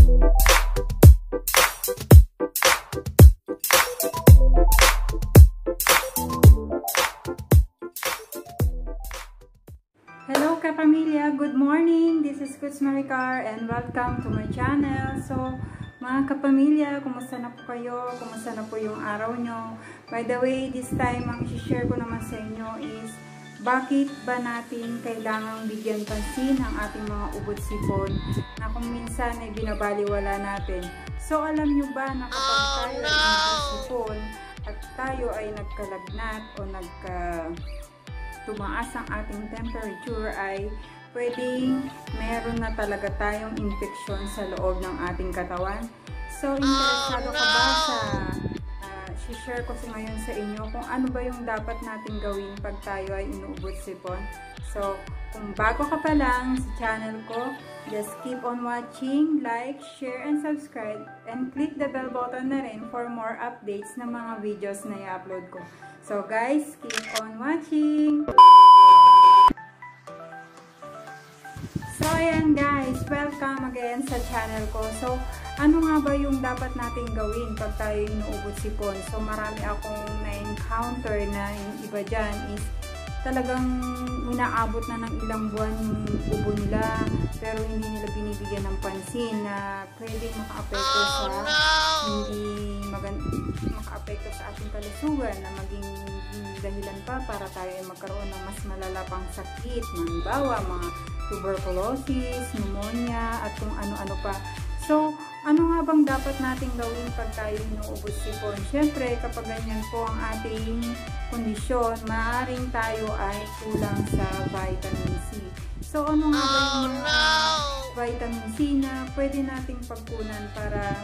Hello kapamilya! Good morning! This is Coach Maricar and welcome to my channel. So, mga kapamilya, kumusta na po kayo? Kumusta na po yung araw nyo? By the way, this time, ang i-share ko naman sa inyo is bakit ba natin kailangang bigyan pansin ang ating mga ubod-sipon na kung minsan ay binabaliwala natin. So, alam nyo ba na kapag tayo ay ubod-sipon at tayo ay nagkalagnat o tumaas ang ating temperature ay pwedeng meron na talaga tayong infeksyon sa loob ng ating katawan. So, interesado ka ba sa share ko ngayon sa inyo kung ano ba yung dapat nating gawin pag tayo ay inuubod-sipon? So, kung bago ka pa lang sa channel ko, just keep on watching, like, share, and subscribe, and click the bell button na rin for more updates ng mga videos na i-upload ko. So guys, keep on watching! So ayan guys, welcome again sa channel ko. So ano nga ba yung dapat natin gawin pag tayo inuubod-sipon? So marami akong na-encounter na yung iba dyan is talagang inaabot na ng ilang buwan yung ubo nila pero hindi nila binibigyan ng pansin na pwedeng maka-apekto sa maka-apekto sa ating kalusugan na maging dahilan pa para tayo ay magkaroon ng mas malala pang sakit, halimbawa mga tuberculosis, pneumonia at kung ano-ano pa. So, ano nga bang dapat nating gawin pag tayo inuubod-sipon? Siyempre, kapag ganyan po ang ating kondisyon, maaaring tayo ay kulang sa vitamin C. So, ano nga ba yung vitamin C na pwede nating pagkunan para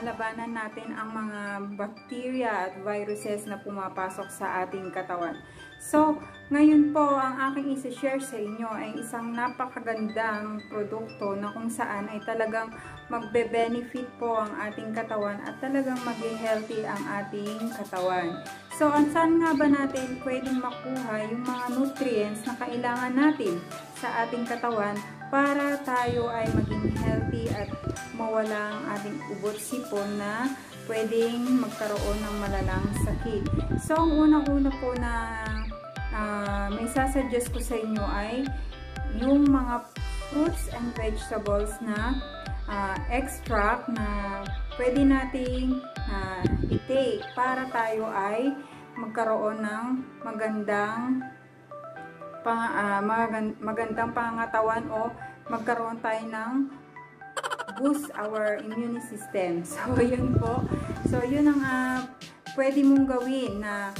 malabanan natin ang mga bacteria at viruses na pumapasok sa ating katawan? So, ngayon po, ang aking isa-share sa inyo ay isang napakagandang produkto na kung saan ay talagang magbe-benefit po ang ating katawan at talagang mag-healthy ang ating katawan. So, saan nga ba natin pwedeng makuha yung mga nutrients na kailangan natin sa ating katawan para tayo ay maging healthy at mawala ang ating ubod-sipon na pwedeng magkaroon ng malalang sakit. So, ang unang-una po na may sasuggest ko sa inyo ay yung mga fruits and vegetables na extract na pwede nating i-take para tayo ay magkaroon ng magandang pangangatawan o magkaroon tayo ng boost our immune system. So, yun po. So, yun ang pwede mong gawin na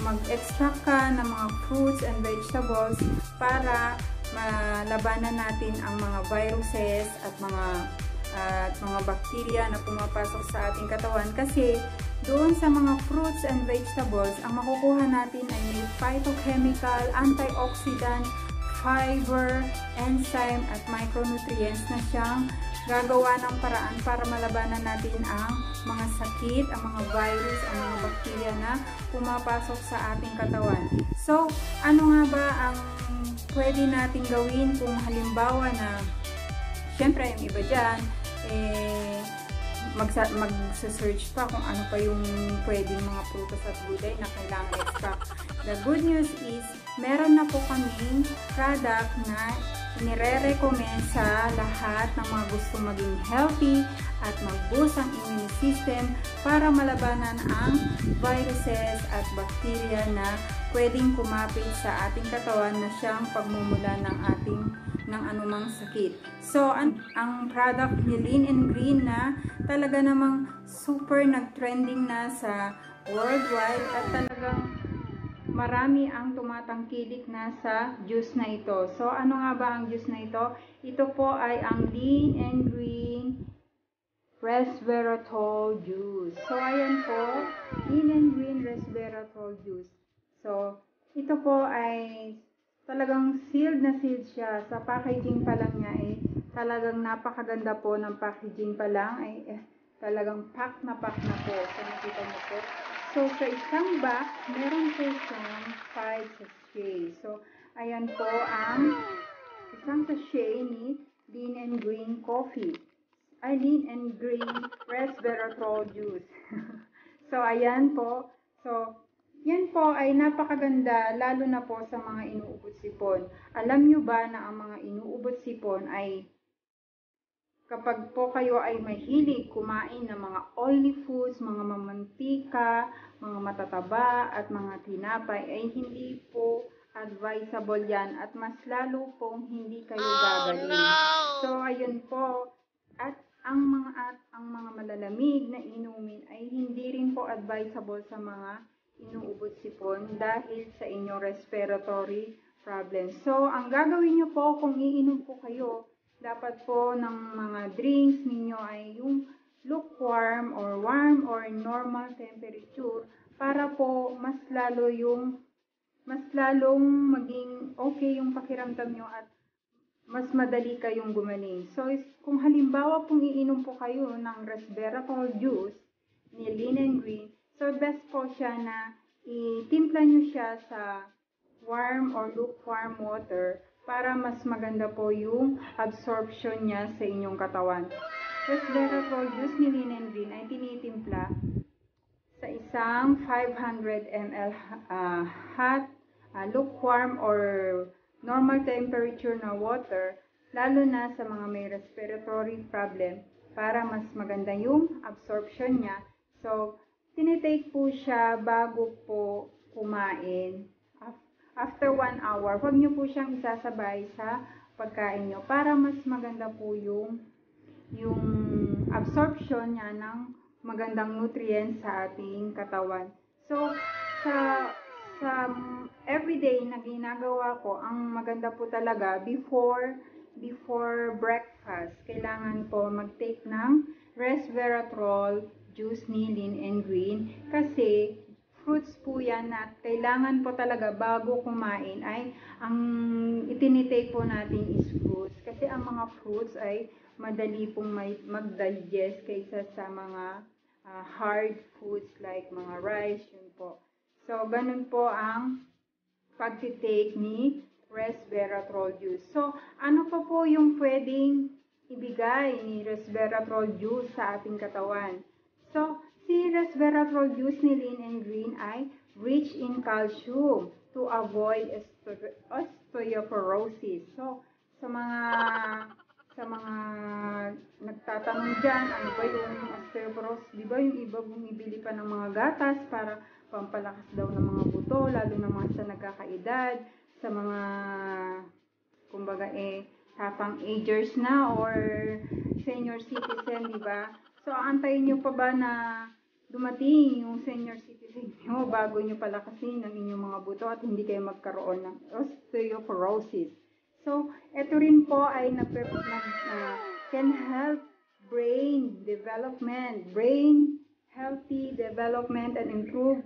mag-extract ka ng mga fruits and vegetables para malabanan natin ang mga viruses at mga bacteria na pumapasok sa ating katawan. Kasi doon sa mga fruits and vegetables, ang makukuha natin ay may phytochemical, antioxidant, fiber, enzyme at micronutrients na siyang gagawa ng paraan para malabanan natin ang mga sakit, ang mga virus, ang mga bacteria na pumapasok sa ating katawan. So, ano nga ba ang pwede natin gawin kung halimbawa na, syempre yung iba dyan, mag-search pa kung ano pa yung pwedeng mga prutas at gulay na kailangan extract. The good news is, meron na po kaming product na nire-recommend sa lahat ng mga gusto maging healthy at mag-boost ang immune system para malabanan ang viruses at bacteria na pwedeng kumapit sa ating katawan na siyang pagmumula ng anumang sakit. So, ang product ni Lean & Green na talaga namang super nag-trending na sa worldwide at talagang marami ang tumatangkilik na sa juice na ito. So, ano nga ba ang juice na ito? Ito po ay ang Lean & Green Resveratrol Juice. So, ayan po, Lean & Green Resveratrol Juice. So, ito po ay talagang sealed na sealed siya. Sa packaging pa lang niya talagang napakaganda po ng packaging pa lang talagang pack na po. So, nakita mo po. So, sa isang box, meron po siyang 5 sachet. So, ayan po ang isang sachet ni Lean & Green Coffee. Lean and Green Resveratrol Juice. So, ayan po. So, yan po ay napakaganda, lalo na po sa mga inuubot sipon. Alam nyo ba na ang mga inuubot sipon ay kapag po kayo ay mahilig kumain ng mga oily foods, mga mamantika, mga matataba at mga tinapay, ay hindi po advisable yan at mas lalo pong hindi kayo gagaling. So, ayun po. At ang mga malalamig na inumin ay hindi rin po advisable sa mga inuubot sipon dahil sa inyong respiratory problem. So, ang gagawin nyo po kung iinom po kayo, dapat po ng mga drinks ninyo ay yung lukewarm or warm or normal temperature para po mas lalong maging okay yung pakiramdam nyo at mas madali kayong gumaling. So, kung halimbawa pong iinom po kayo ng resveratrol juice ni Lean and Green, so best po siya na itimpla nyo siya sa warm or lukewarm water para mas maganda po yung absorption niya sa inyong katawan. Resveratrol juice ni Lean and Green ay tinitimpla sa isang 500 ml hot, lukewarm or normal temperature na water, lalo na sa mga may respiratory problem para mas maganda yung absorption niya. So, tinitake po siya bago po kumain. After 1 hour, huwag nyo po siyang isasabay sa pagkain nyo para mas maganda po yung absorption niya ng magandang nutrients sa ating katawan. So, sa everyday na ginagawa ko, ang maganda po talaga before breakfast, kailangan po mag-take ng resveratrol juice ni Lean and Green kasi fruits po yan at kailangan po talaga bago kumain ay ang itinitake po natin is fruits kasi ang mga fruits ay madali pong mag-digest kaysa sa mga hard foods like mga rice, yun po. So, ganun po ang pag-take ni resveratrol juice. So, ano pa po yung pwedeng ibigay ni resveratrol juice sa ating katawan? So, si resveratrol juice ni Lean and Green ay rich in calcium to avoid osteoporosis. So, sa mga nagtatanong dyan, ano ba yung osteoporosis? Di ba yung iba bumibili pa ng mga gatas para pampalakas daw ng mga buto, lalo na mga sa nagkakaedad, sa mga, kumbaga tapang agers na or senior citizen, di ba? So, antayin nyo pa ba na dumating yung senior citizen nyo bago nyo palakasin ang inyong mga buto at hindi kayo magkaroon ng osteoporosis? So, ito rin po ay can help brain development, healthy development and improve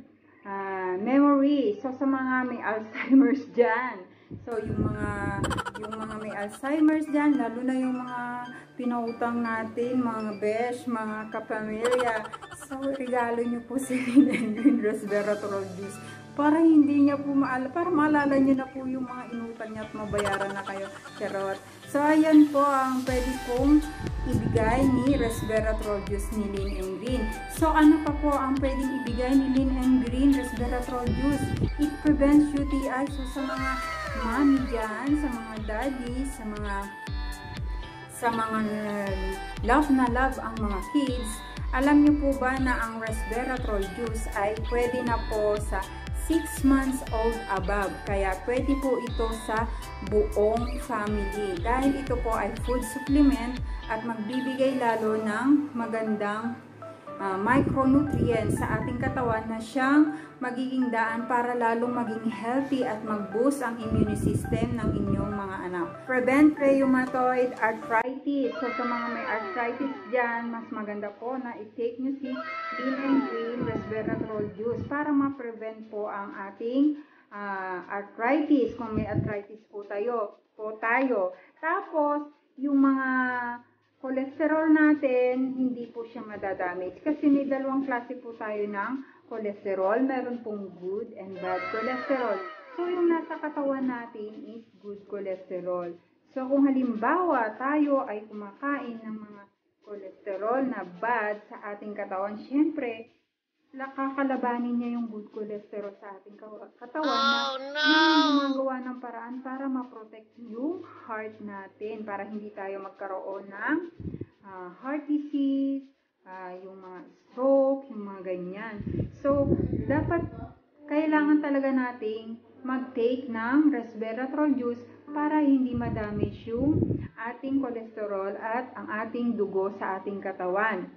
memory. So, sa mga may Alzheimer's dyan, so yung mga may Alzheimer's dyan, lalo na yung mga pinautang natin, mga besh, mga kapamilya, so regalo nyo po si Lean and Green resveratrol juice para hindi niya po para maalala niyo na po yung mga inutang niya at mabayaran na kayo. Charot. So, ayan po ang pwede pong ibigay ni resveratrol juice ni Lean and Green. So, ano pa po ang pwedeng ibigay ni Lean and Green resveratrol juice? It prevents UTI. So, sa mga mommy dyan, sa mga daddy, sa mga love na love ang mga kids, alam niyo po ba na ang resveratrol juice ay pwede na po sa 6 months old above. Kaya pwede po ito sa buong family. Dahil ito po ay food supplement at magbibigay lalo ng magandang micronutrients sa ating katawan na siyang magiging daan para lalong maging healthy at mag-boost ang immune system ng inyong mga anak. Prevent rheumatoid arthritis. So, sa mga may arthritis dyan, mas maganda po na i-take nyo si Lean and Green resveratrol juice para ma-prevent po ang ating arthritis. Kung may arthritis po tayo. Tapos, yung mga cholesterol natin, hindi po siya madadamage. Kasi may dalawang klase po tayo ng cholesterol. Meron pong good and bad cholesterol. So, yung nasa katawan natin is good cholesterol. So, kung halimbawa tayo ay kumakain ng mga cholesterol, cholesterol na bad sa ating katawan, syempre, kakalabanin niya yung good cholesterol sa ating katawan na gumagawa ng paraan para ma-protect yung heart natin, para hindi tayo magkaroon ng heart disease, yung mga stroke, yung mga ganyan. So, dapat kailangan talaga nating mag-take ng resveratrol juice para hindi ma-damage yung ating cholesterol at ang ating dugo sa ating katawan.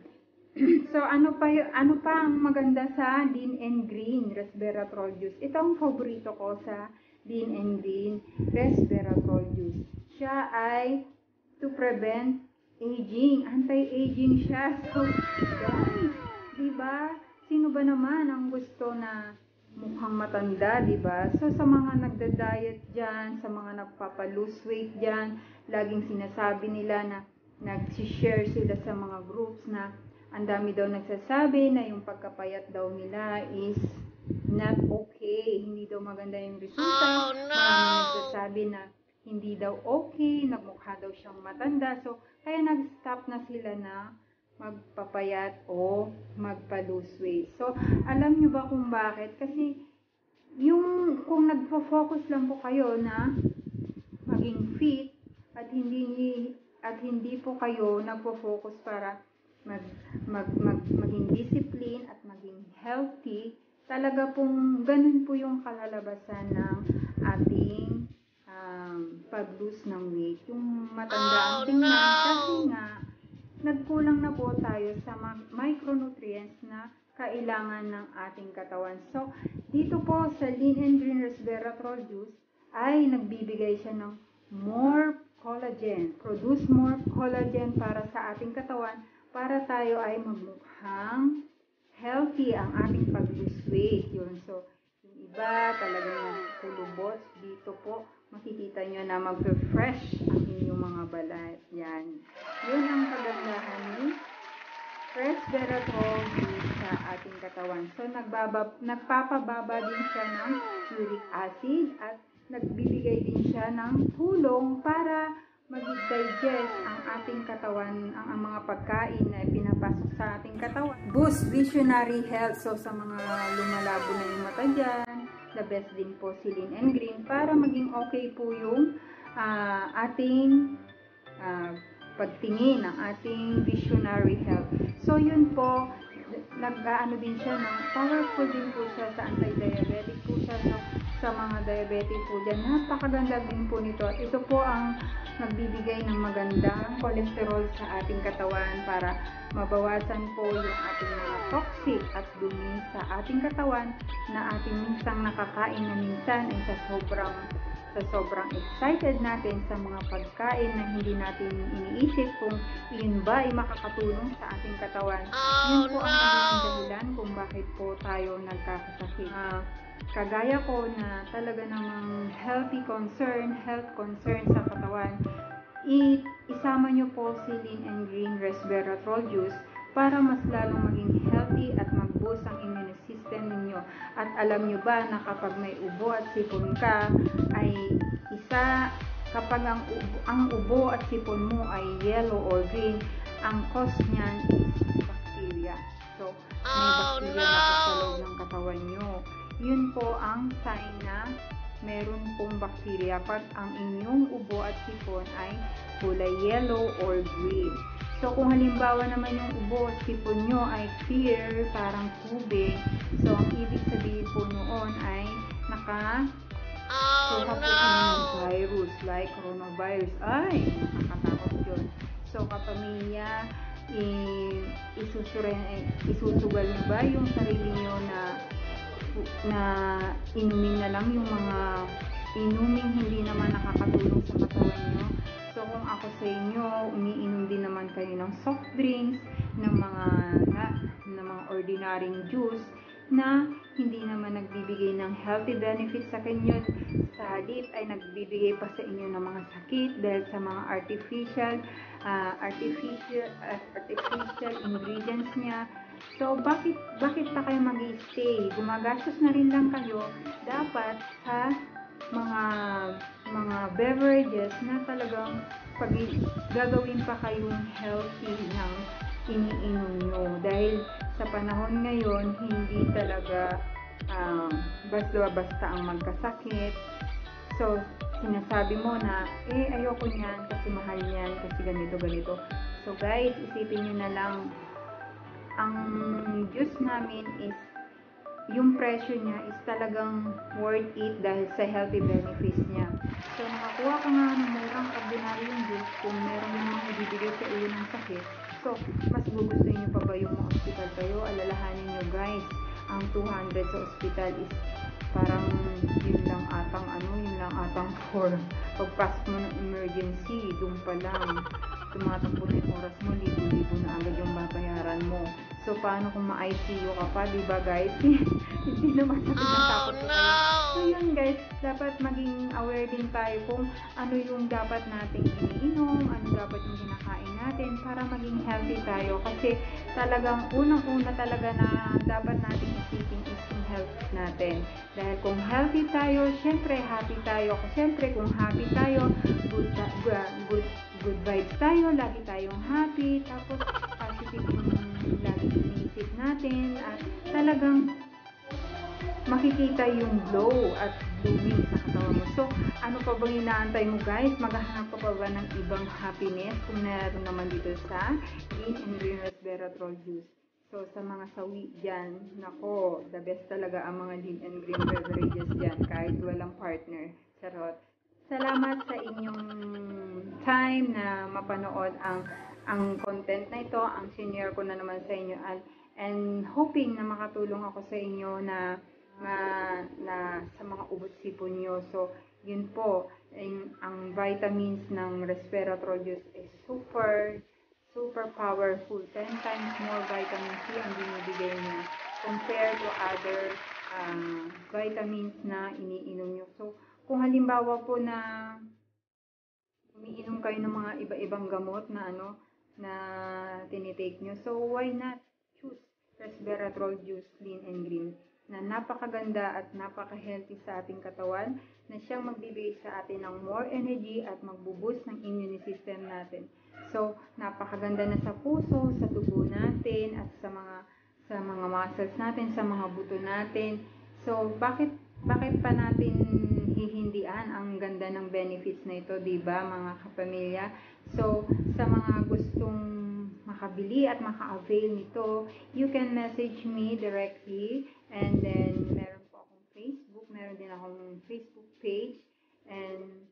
So, ano pa ang maganda sa Lean and Green Resveratrol Juice? Ito ang favorito ko sa Lean and Green Resveratrol Juice. Siya ay to prevent aging. Anti-aging siya. So, guys, diba? Sino ba naman ang gusto na mukhang matanda, diba? So, sa mga nagda-diet dyan, sa mga nagpapa-lose weight dyan, laging sinasabi nila na nag-share sila sa mga groups na ang dami daw nagsasabi na yung pagkapayat daw nila is not okay. Hindi daw maganda yung resulta. Maraming nagsasabi na hindi daw okay, nagmukha daw siyang matanda. So, kaya nag-stop na sila na magpapayat o magpa-lose weight. So, alam nyo ba kung bakit? Kasi, kung nagpo-focus lang po kayo na maging fit at hindi po kayo nagpo-focus para maging discipline at maging healthy, talaga pong ganun po yung kalalabasan ng ating pag-lose ng weight. Yung matanda ang tingnan kasi nga nagkulang na po tayo sa micronutrients na kailangan ng ating katawan. So, dito po sa Lean and Green Resveratrol Juice ay nagbibigay siya ng more collagen. Produce more collagen para sa ating katawan para tayo ay magmukhang healthy ang ating pag-lose weight. Yun. So, yung iba talagang nagkulubot. Dito po, makikita nyo na mag-refresh ang inyong mga balat. Yan. Yun ang kagandahan ni resveratrol sa ating katawan. So, nagpapababa din siya ng uric acid at nagbibigay din siya ng tulong para mag-digest ang ating katawan, ang mga pagkain na pinapasok sa ating katawan. Boost visionary health. So, sa mga lumalabo na yung mata dyan, the best din po si Lean and Green para maging okay po yung ating pagtingin, ang ating visionary health. So, yun po, nag-ano din siya, no? Powerful din po siya sa anti-diabetic po siya, no? Sa mga diabetic po dyan. Napakaganda din po nito. At ito po ang nagbibigay ng magandang cholesterol sa ating katawan para mabawasan po yung ating mga toxic at dumi sa ating katawan na ating minsang nakakain na minsan ay sa sobrang excited natin sa mga pagkain na hindi natin iniisip kung yun ba ay makakatulong sa ating katawan. Yun po ang magiging dahilan kung bakit po tayo nagkakasakit. Kagaya ko na talaga namang health concern sa katawan, isama nyo po si Lean and Green Resveratrol Juice para mas lalong maging healthy at mag-boost ang immune system ninyo. At alam nyo ba na kapag may ubo at sipon ka, kapag ang ubo at sipon mo ay yellow or green, ang cause niyan is bacteria. So, may bacteria na po sa loob ng katawan nyo. Yun po ang sign na meron pong bacteria pag ang inyong ubo at sipon ay kulay yellow or green. So, kung halimbawa naman yung ubo at sipon nyo ay clear, parang tubig, so ang ibig sabihin po noon ay nakakuha po ng virus like coronavirus. Ay, nakakatakot yun. So, kapamilya, isusugal nyo ba yung sarili nyo na inumin na lang yung mga inuming hindi naman nakakatulong sa katawan nyo? So, kung ako sa inyo, umiinom din naman kayo ng soft drinks, ng mga ordinaryong juice na hindi naman nagbibigay ng healthy benefits sa kanyo. Sa halip ay nagbibigay pa sa inyo ng mga sakit dahil sa mga artificial ingredients niya. So, bakit pa kayo mag-i-stay? Gumagastos na rin lang kayo dapat sa mga beverages na talagang pag gagawin pa kayong healthy ng panahon ngayon, hindi talaga basta-basta ang magkasakit. So, sinasabi mo na, ayoko niyan kasi mahal niyan, kasi ganito. So guys, isipin nyo na lang, ang Diyos namin is, yung presyo niya is talagang worth it dahil sa healthy benefits niya. So, nakakuha ka nga ng murang ordinaryong Diyos kung meron namang ibibigay sa iyo ng sakit. So, mas gugustuhin niyo pa ba yung ma-hospital kayo? Alalahanin niyo guys, ang 200 sa hospital is parang yun lang atang for pagpasok mo ng emergency, doon pa lang tumatakbo na yung oras mo, libo-libo na agad yung babayaran mo. So, paano kung ma-ICU ka pa, diba guys? Hindi naman sa tinatakot ko kayo. So, yun guys, dapat maging aware din tayo kung ano yung dapat nating iniinom, ano dapat yung kinakain natin para maging healthy tayo. Kasi talagang unang-una talaga na dapat nating isipin is yung health natin. Dahil kung healthy tayo, syempre happy tayo. Syempre kung happy tayo, good vibes tayo, lagi tayong happy, tapos positive yung lagi iniisip natin, at talagang makikita yung glow at blooming sa katawan mo. So, ano pa bang inaantay mo guys? Maghahanap ka pa ba ng ibang happiness kung meron naman dito sa Lean and Green Resveratrol Juice? So, sa mga sawi dyan, nako, the best talaga ang mga Lean and Green beverages dyan, kahit walang partner. Charot. Salamat sa inyong time na mapanood ang content na ito, ang senior ko na naman sa inyo, and hoping na makatulong ako sa inyo na sa mga ubot-sipon nyo. So, yun po, ang vitamins ng resveratrol juice is super powerful. 10 times more vitamin C ang binibigay niya compared to other vitamins na iniinom nyo. So, kung halimbawa po na umiinom kayo ng mga iba-ibang gamot na tinitake nyo, so why not choose resveratrol juice Lean and Green na napakaganda at napaka-healthy sa ating katawan, na siyang magbibigay sa atin ng more energy at magbo-boost ng immune system natin. So, napakaganda na sa puso, sa dugo natin, at sa mga muscles natin, sa mga buto natin. So, bakit pa natin hihindian ang ganda ng benefits na ito, diba mga kapamilya? So, sa mga gustong makabili at maka-avail nito, you can message me directly, and then meron po akong Facebook, meron din akong Facebook page, and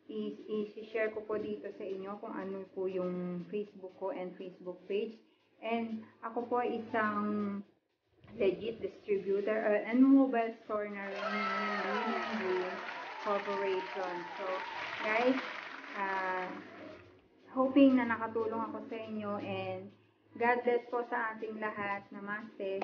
i-share ko po dito sa inyo kung ano po yung Facebook ko and Facebook page. And ako po isang legit distributor and mobile store na rin ng Corporation. So, guys, hoping na nakatulong ako sa inyo, and God bless po sa ating lahat. Namaste.